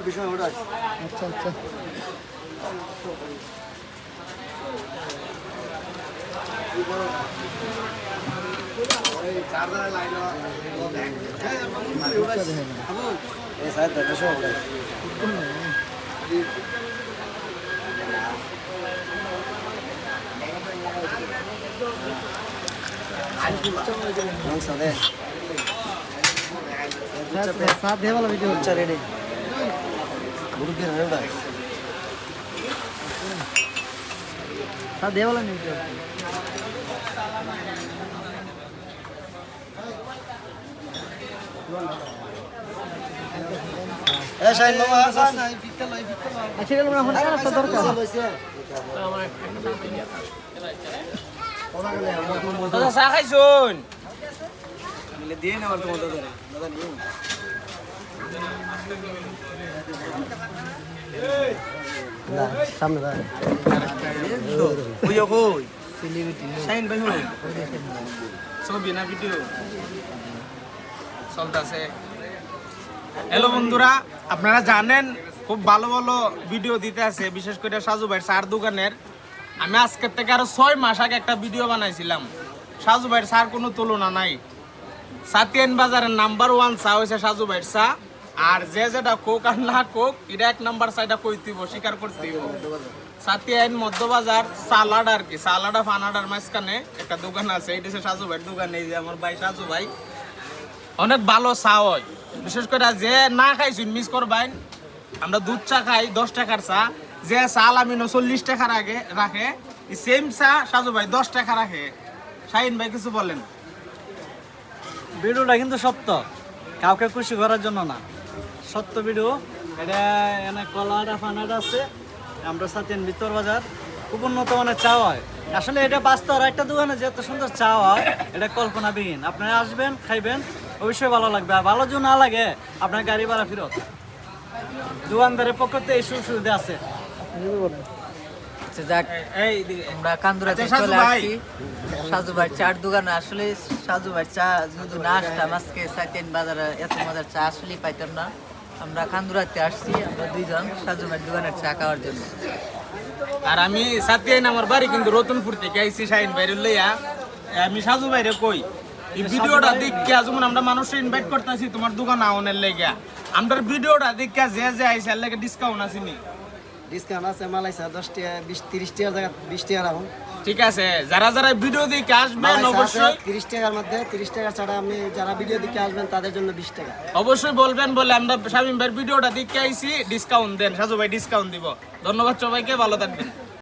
আচ্ছা আচ্ছা साथ दे वाला वीडियो अच्छा रेडी गुरु के रेडी साथ दे वाला वीडियो ए शाइन मामा हासान अच्छा चलो ना होना तो दरकार দাদা চা খাইছুন মিলে দিয়ে না আমার তোমার দাদা নিয়ে না সামনে দাঁড়া ওই কই সেলিব্রিটি শাইন ভাই হই ছবি না ভিডিও চলতেছে। হ্যালো বন্ধুরা, আপনারা জানেন খুব ভালো ভালো ভিডিও দিতে আছে, বিশেষ করে সাজু ভাই চার দোকানের। আমি আজকের থেকে আরো 6 মাস আগে একটা ভিডিও বানাইছিলাম। সাজু ভাইয়ের চার কোনো তুলনা নাই। সাতিয়ান বাজারের নাম্বার 1 চা হয়েছে সাজু ভাইয়ের চা। আর যে যেটা কোক আর না কোক এটা 1 নাম্বার চাটা কইতেইব, স্বীকার করতেইব। সাতিয়ান মধ্যবাজার সালাড আর কি, সালাডা ফানাডার মাঝখানে একটা দোকান আছে, এটা হচ্ছে সাজু ভাইয়ের দোকান। এই যে আমার ভাই সাজু ভাই অনেক ভালো চা হয়, বিশেষ করে যে না খাইছি মিস করবেন। আমরা দুধ চা খাই 10 টাকার চা, যে চাল আমি 40 টাকার আগে রাখে, সেম চা সাজু ভাই 10 টাকা রাখে। শাহিন ভাই কিছু বলেন। ভিডিওটা কিন্তু সত্য, কাউকে খুশি করার জন্য না, সত্য ভিডিও। এটা এনে কলাটা ফানাটা আছে, আমরা সাথেন ভিতর বাজার খুব উন্নত মানের চা হয়। আসলে এটা বাস্তব একটা দোকানে যে এত সুন্দর চা হয় এটা কল্পনাবিহীন। আপনারা আসবেন, খাইবেন, অবশ্যই ভালো লাগবে। আর ভালো যদি না লাগে আপনার গাড়ি ভাড়া ফেরত। দোকানদারের পক্ষ থেকে এই সুযোগ সুবিধা আছে। আমরা কান্দুরাতে চলে আসছি সাজু ভাই চার দোকানে। আসলে সাজু ভাই চা যদি না আসতাম আজকে সাইতেন বাজারে এত মজার চা আসলেই পাইতাম না। আমরা কান্দুরাতে আসছি, আমরা দুইজন সাজু ভাই দোকানের চা খাওয়ার জন্য। আর আমি সাতিয়ান আমার বাড়ি কিন্তু রতনপুর থেকে আইছি শাহিন ভাইরে লইয়া। আমি সাজু ভাইরে কই এই ভিডিওটা দেখে যেমন আমরা মানুষকে ইনভাইট করতেছি তোমার দোকান আউনের লেগে, আমরা ভিডিওটা দেখে যে যে আইছে এর লেগে ডিসকাউন্ট আছে নি? ডিসকাউন্ট আছে, মালাইসা 10 টাকা 20-30 টাকার জায়গা 20 টাকা রাখুন। ঠিক আছে, যারা যারা ভিডিও দেখে আসবেন অবশ্যই 30 টাকার মধ্যে 30 টাকা ছাড়া আমি যারা ভিডিও দেখে আসবেন তাদের জন্য 20 টাকা অবশ্যই বলবেন, বলে আমরা শামীম ভাইয়ের ভিডিওটা দেখে আইছি, ডিসকাউন্ট দেন। সাজু ভাই ডিসকাউন্ট দিব। ধন্যবাদ সবাইকে, ভালো থাকবেন।